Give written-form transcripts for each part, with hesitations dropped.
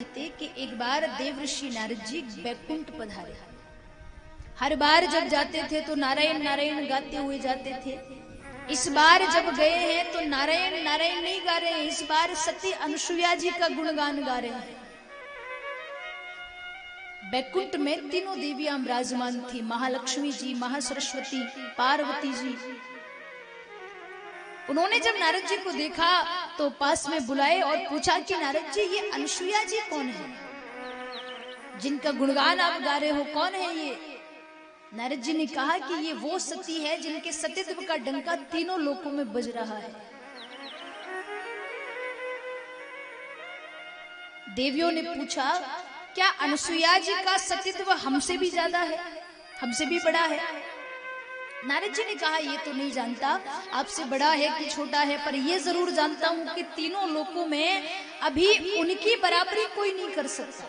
कि एक बार देवर्षि नारद जी बैकुंठ पधारे। हर बार जब जाते थे तो नारायण नारायण गाते हुए जाते थे। इस बार जब गए हैं तो नारायण नारायण नहीं गा रहे हैं, इस बार सती अनुसुईया जी का गुणगान गा रहे हैं। बैकुंठ में तीनों देवियां विराजमान थी, महालक्ष्मी जी, महासरस्वती, पार्वती जी। उन्होंने जब नारद जी को देखा तो पास में बुलाए और पूछा कि नारद जी ये अनुसुईया जी कौन है, जिनका गुणगान आप गा रहे हो, कौन है ये? नारद जी ने कहा कि ये वो सती है जिनके सतीत्व का डंका तीनों लोकों में बज रहा है। देवियों ने पूछा क्या अनुसुईया जी का सतीत्व हमसे भी ज्यादा है, हमसे भी बड़ा है? नारद जी ने कहा ये तो नहीं जानता आपसे बड़ा है कि छोटा है, पर ये जरूर जानता हूं कि तीनों लोकों में अभी उनकी बराबरी कोई नहीं कर सकता।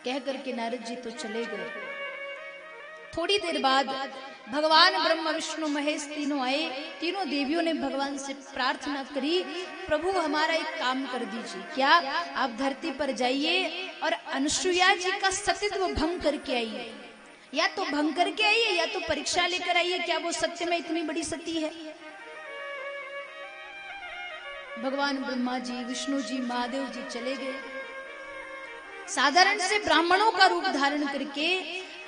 कह करके नारद जी तो चले गए। थोड़ी देर बाद भगवान ब्रह्मा विष्णु महेश तीनों आए। तीनों देवियों ने भगवान से प्रार्थना करी, प्रभु हमारा एक काम कर दीजिए, क्या आप धरती पर जाइए और अनुसुईया जी का सतीत्व भंग करके आइए, या तो भंग करके आइए या तो परीक्षा लेकर आइए, क्या वो सत्य में इतनी बड़ी सती है? भगवान ब्रह्मा जी, विष्णु जी, महादेव जी चले गए। साधारण से ब्राह्मणों का रूप धारण करके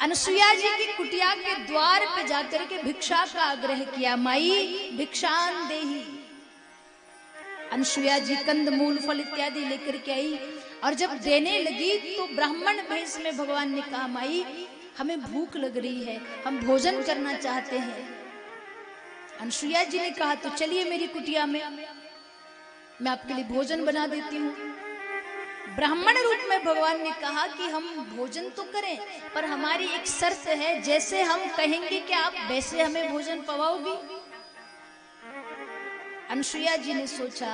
अनुसुईया जी की कुटिया के द्वार पे जाकर के भिक्षा का आग्रह किया, माई भिक्षान देही। अनुसुईया जी कंद मूल फल इत्यादि लेकर के आई और जब देने लगी तो ब्राह्मण भेष में भगवान ने कहा, माई हमें भूख लग रही है, हम भोजन करना चाहते हैं। अनुसुईया जी ने कहा तो चलिए मेरी कुटिया में, मैं आपके लिए भोजन बना देती हूँ। ब्राह्मण रूप में भगवान ने कहा कि हम भोजन तो करें, पर हमारी एक शर्त है, जैसे हम कहेंगे कि आप वैसे हमें भोजन पवाओगी। अनुसुईया जी ने सोचा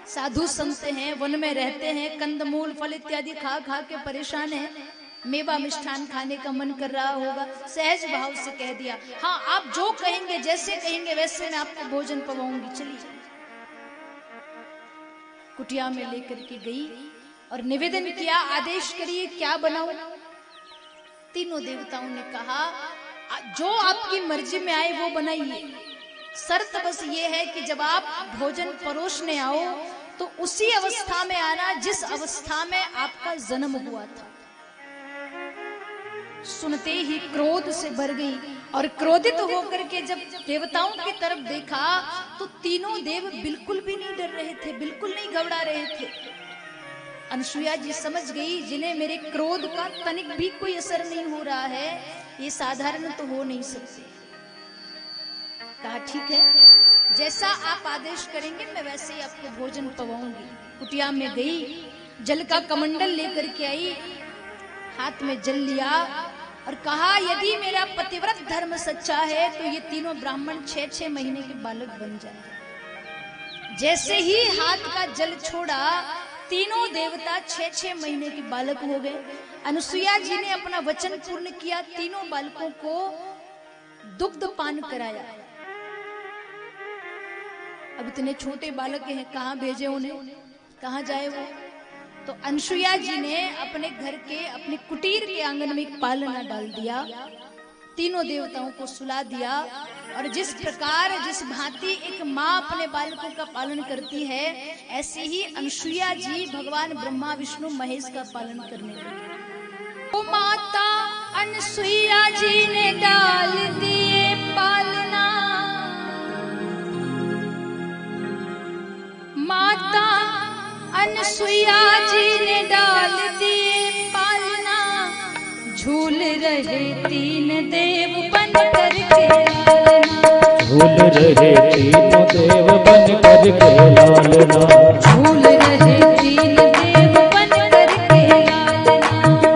साधु संत हैं, वन में रहते हैं, कंदमूल फल इत्यादि खा खा के परेशान हैं, मेवा मिष्ठान खाने का मन कर रहा होगा। सहज भाव से कह दिया, हाँ आप जो कहेंगे, जैसे कहेंगे वैसे मैं आपको भोजन पवाऊंगी, चलिए। कुटिया में लेकर के गई और निवेदन किया, आदेश करिए क्या बनाऊं? तीनों देवताओं ने कहा जो आपकी मर्जी में आए वो बनाइए, शर्त बस ये है कि जब आप भोजन परोसने आओ तो उसी अवस्था में आना जिस अवस्था में आपका जन्म हुआ था। सुनते ही क्रोध से भर गई और क्रोधित होकर के जब देवताओं की तरफ देखा तो तीनों देव बिल्कुल भी नहीं डर रहे थे, बिल्कुल नहीं घबरा रहे थे। अनुसुईया जी समझ गई जिन्हें मेरे क्रोध का तनिक भी कोई असर नहीं हो रहा है, ये साधारण तो हो नहीं सकते। कहा ठीक है, जैसा आप आदेश करेंगे मैं वैसे ही आपको भोजन पवाऊंगी। कुटिया में गई, जल का कमंडल लेकर के आई, हाथ में जल लिया और कहा यदि मेरा पतिव्रत धर्म सच्चा है तो ये तीनों ब्राह्मण 6-6 महीने के बालक बन जाए। जैसे ही हाथ का जल छोड़ा तीनों देवता 6-6 महीने के बालक हो गए। अनुसुईया जी ने अपना वचन पूर्ण किया, तीनों बालकों को दुग्ध पान कराया। अब इतने छोटे बालक हैं, कहाँ भेजे उन्हें, कहाँ जाए वो? तो अनुसुईया जी ने अपने घर के, अपने कुटीर के आंगन में एक पालना डाल दिया, तीनों देवताओं को सुला दिया और जिस प्रकार जिस भांति एक माँ अपने बालकों का पालन करती है, ऐसे ही अनुसुईया जी भगवान ब्रह्मा विष्णु महेश का पालन करने लगी। ओ माता अनुसुईया जी ने डाल दिए पालना, माता अनुसुईया जी ने डाल दिए पालना, झूल रहे तीन देव बन करके लालना, झूल रहे तीन देव बन करके लालना, झूल रहे तीन देव बन करके लालना,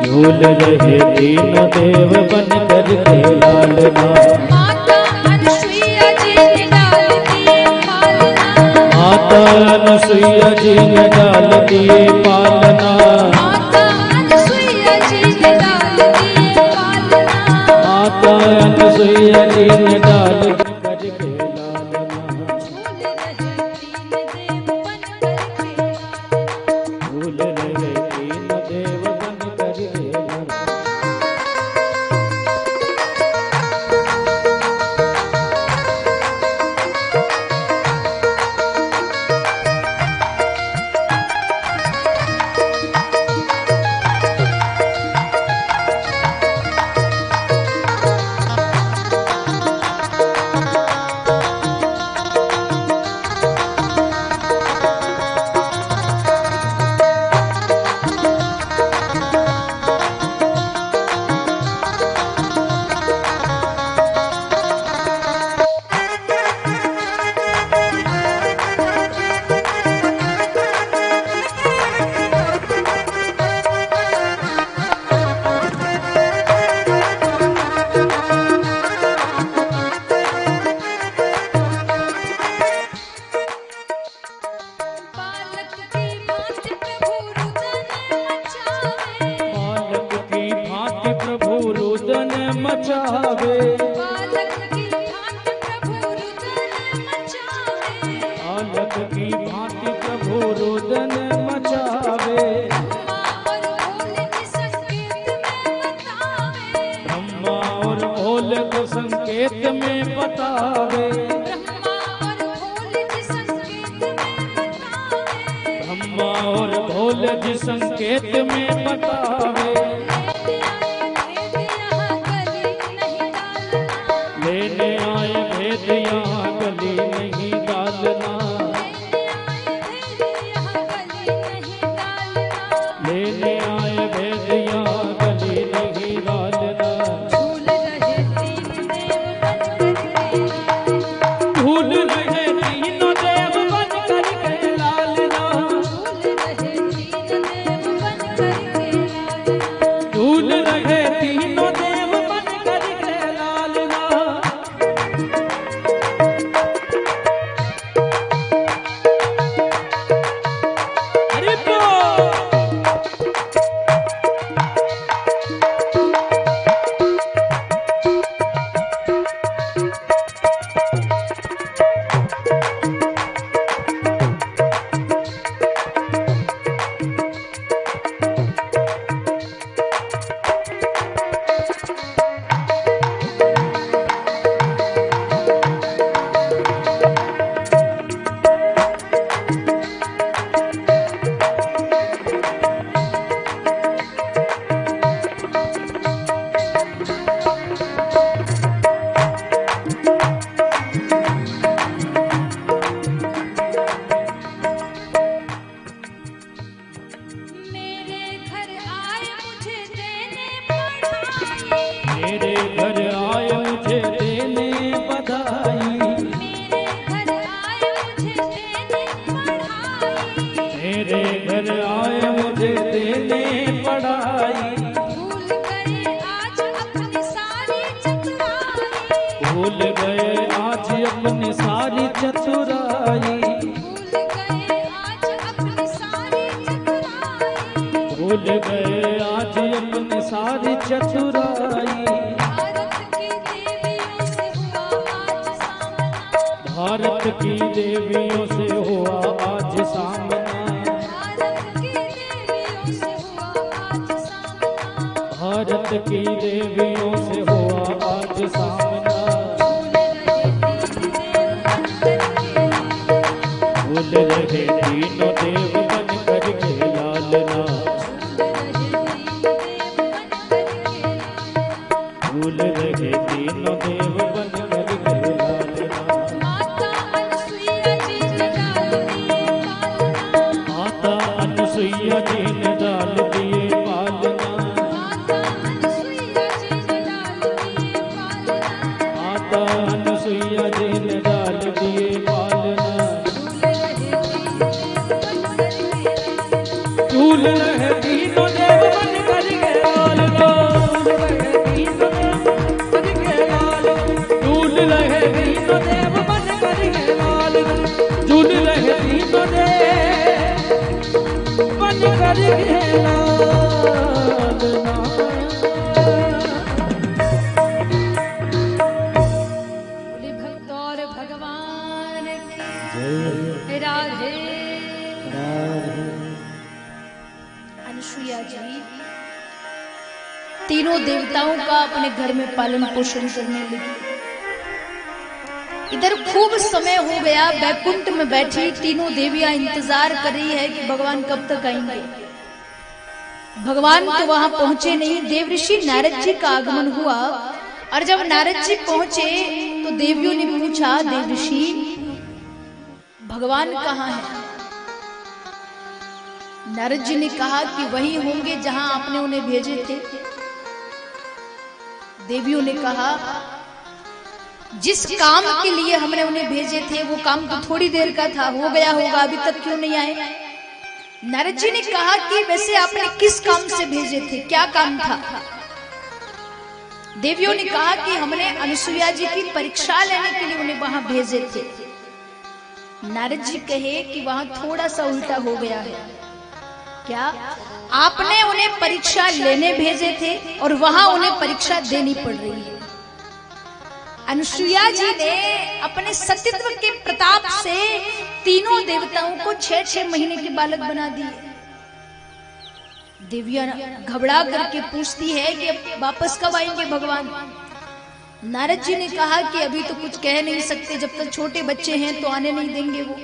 झूल रहे तीन देव बन करके लालना। माता अनुसुईया जी ने डाल दिए पालना, माता अनुसुईया जी ने डाल दिए पालना, माता अनुसुईया जी ने डाल दिए पालना, माता अनुसुईया जी ने डाल करके लालना, झूल रहे तीन देव बन करके ब्रह्मा और भोले जी संकेत में बतावे, लेने आए भेद यहाँ गली नहीं डालना, लेने आए भेद यहाँ गली नहीं डालना। भूल रहे तीनों देव बन करके लालना, भूल रहे तीनों देव बन करके लालना। अरे मेरे घर आए मुझे देने बधाई, मेरे घर आए मुझे देने पढ़ाई। भूल गए आज अपनी सारी चतुराई, भूल गए आज अपनी सारी चतुराई, भूल गए आज अपनी सारी चतुराई। भारत की देवियों से हुआ आज सामना, भारत की देवियों से हुआ आज सामना। भूल रहे तीनों देव बन करके लालना, भूल रहे तीनों देव बन करके लालना। माता अनसुईया जी ने डाल दिए पालना, माता अनसुईया जी ने डाल दिए पालना, माता अनसुईया जी ने डाल दिए पालना। झूल रहे तीनों देव बन करके लालना, झूल रहे तीनों देव बन करके लालना, झूल रहे तीनों देव बन करके लालना। बोले भक्त और भगवान की राधे। अनुसुईया जी तीनों देवताओं का अपने घर में पालन पोषण करने लगी। इधर खूब समय हो गया, बैकुंठ में बैठी तीनों देवियां इंतजार कर रही है कि भगवान कब तक आएंगे। भगवान तो वहां पहुंचे नहीं। देवऋषि नारद जी का आगमन हुआ और जब नारद जी पहुंचे तो देवियों ने पूछा, देवऋषि भगवान कहाँ है? नारद जी ने कहा कि वही होंगे जहां आपने उन्हें भेजे थे। देवियों ने कहा, जिस काम के लिए हमने उन्हें भेजे थे वो काम तो थोड़ी देर का था, हो गया होगा, अभी तक क्यों नहीं आए? नारद जी ने कहा कि वैसे आपने किस काम से भेजे थे, क्या काम था? देवियों ने कहा कि हमने अनुसुईया जी की परीक्षा लेने के लिए उन्हें वहां भेजे थे। नारद जी कहे कि वहां थोड़ा सा उल्टा हो गया है। क्या? आपने उन्हें परीक्षा लेने भेजे थे और वहां उन्हें परीक्षा देनी पड़ रही है। अनुसुईया जी ने अपने सतीत्व के प्रताप से तीनों देवताओं को 6-6 महीने के बालक बना दिए। देवियां घबरा करके पूछती है कि अब वापस कब आएंगे भगवान? नारद जी ने कहा कि अभी तो कुछ कह नहीं सकते, जब तक छोटे बच्चे हैं तो आने नहीं देंगे वो।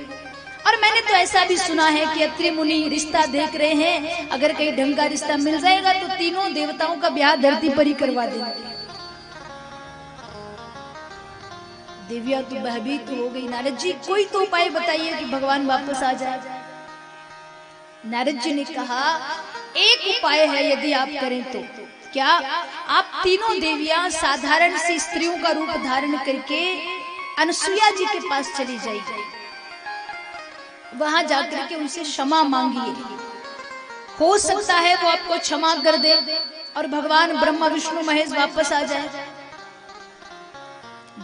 और मैंने तो ऐसा भी सुना है कि अत्रि मुनि रिश्ता देख रहे हैं, अगर कहीं ढंग का रिश्ता मिल जाएगा तो तीनों देवताओं का ब्याह धरती पर ही करवा देंगे। देविया तो भयभीत हो गई। नारद जी कोई तो उपाय बताइए कि भगवान वापस आ जाए। नारद जी ने कहा एक उपाय है, यदि आप करें तो क्या, आप तीनों देवियां साधारण सी स्त्रियों का रूप धारण करके अनसुईया जी के पास चली जाइए, वहां जाकर के उनसे क्षमा मांगिए, हो सकता है वो आपको क्षमा कर दे और भगवान ब्रह्मा विष्णु महेश वापस आ जाए।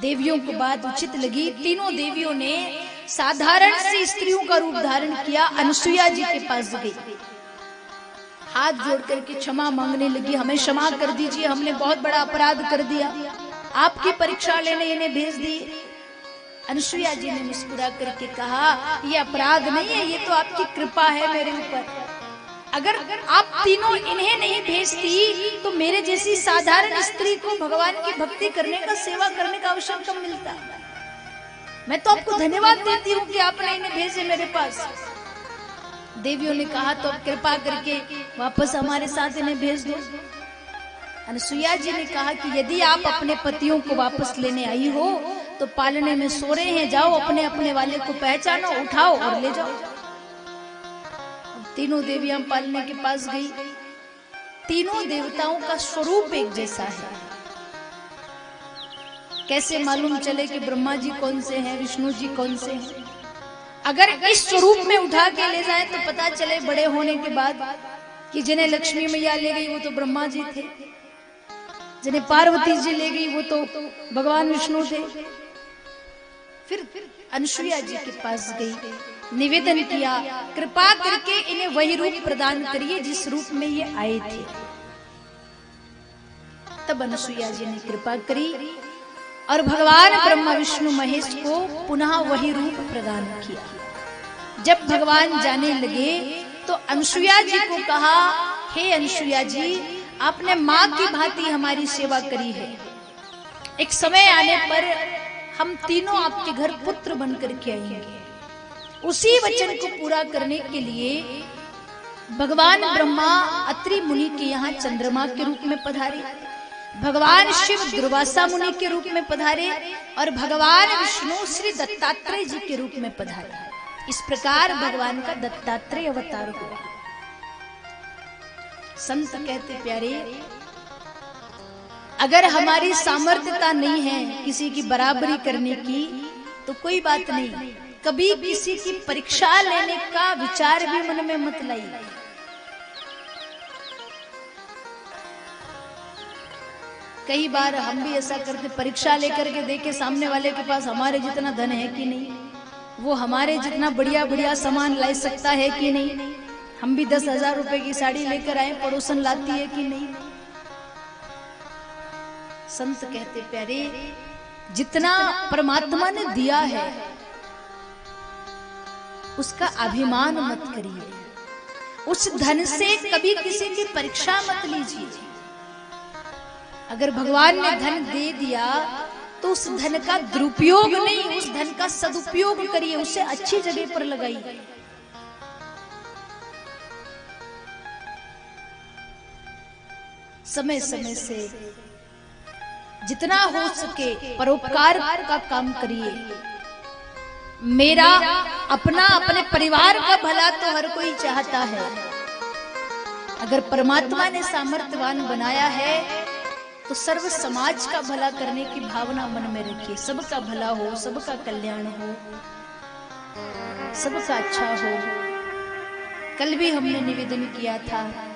देवियों को बात उचित लगी। तीनों देवियों ने साधारण सी स्त्रियों का रूप धारण किया, अनसुईया जी के पास गई, हाथ जोड़ करके क्षमा मांगने लगी, हमें क्षमा कर दीजिए, हमने बहुत बड़ा अपराध कर दिया, आपकी परीक्षा लेने इन्हें भेज दिए। अनसुईया जी ने मुस्कुरा करके कहा, ये अपराध नहीं है, ये तो आपकी कृपा है मेरे ऊपर। अगर आप तीनों इन्हें नहीं भेजती तो मेरे जैसी साधारण स्त्री को भगवान की भक्ति करने का, सेवा करने का अवसर कब मिलता। मैं तो आपको धन्यवाद देती हूँ कि आपने इन्हें भेजे मेरे पास। देवियों ने कहा तो अब कृपा करके वापस हमारे साथ इन्हें भेज दो। अनसुईया जी ने कहा कि यदि आप अपने पतियों को वापस लेने आई हो तो पालने में सो रहे हैं, जाओ अपने अपने वाले को पहचानो, उठाओ और ले जाओ। तीनों देवियां पालने के पास गई। तीनों देवताओं का स्वरूप एक जैसा है। कैसे मालूम चले कि ब्रह्मा जी कौन से हैं, विष्णु जी कौन से हैं? अगर इस स्वरूप में उठा के ले जाए तो पता चले बड़े होने के बाद कि जिन्हें लक्ष्मी मैया ले गई वो तो ब्रह्मा जी थे, जिन्हें पार्वती जी ले गई वो तो भगवान विष्णु थे। फिर अनसुईया जी के पास गई, निवेदन किया, कृपा करके इन्हें वही रूप प्रदान करिए जिस रूप में ये आए थे। तब अनसुईया जी ने कृपा करी और भगवान ब्रह्मा विष्णु महेश को पुनः वही रूप प्रदान किया। जब भगवान जाने लगे तो अनसुईया जी को कहा, हे अनसुईया जी, आपने माँ की भांति हमारी सेवा करी है, एक समय आने पर हम तीनों आपके घर पुत्र बनकर के आएंगे। उसी वचन को पूरा करने के लिए भगवान ब्रह्मा अत्रि मुनि के यहाँ चंद्रमा के रूप में पधारे, भगवान शिव दुर्वासा मुनि के रूप में पधारे और भगवान विष्णु श्री दत्तात्रेय जी के रूप में पधारे। इस प्रकार भगवान का दत्तात्रेय अवतार हुआ। संत कहते प्यारे, अगर हमारी सामर्थ्यता नहीं है किसी की बराबरी करने की तो कोई बात नहीं, कभी किसी की परीक्षा लेने का विचार भी मन में मत लाइए। कई बार हम भी ऐसा करते, परीक्षा लेकर के देखे सामने वाले के पास हमारे जितना धन है कि नहीं, वो हमारे जितना बढ़िया बढ़िया सामान ला सकता है कि नहीं, हम भी 10,000 रुपए की साड़ी लेकर आए, पड़ोसन लाती है कि नहीं। संत कहते प्यारे, जितना परमात्मा ने दिया है उसका अभिमान मत करिए, उस धन से कभी किसी की परीक्षा मत लीजिए। अगर भगवान ने धन दे दिया तो उस धन का दुरुपयोग नहीं, उस धन का सदुपयोग करिए, उसे अच्छी जगह पर लगाइए। समय समय से जितना हो सके परोपकार का काम करिए। मेरा अपना, अपने परिवार का भला तो हर कोई चाहता है। अगर परमात्मा ने सामर्थ्यवान बनाया है तो सर्व समाज का भला करने की भावना मन में रखिए। सबका भला हो, सबका कल्याण हो, सबका अच्छा हो। कल भी हमने निवेदन किया था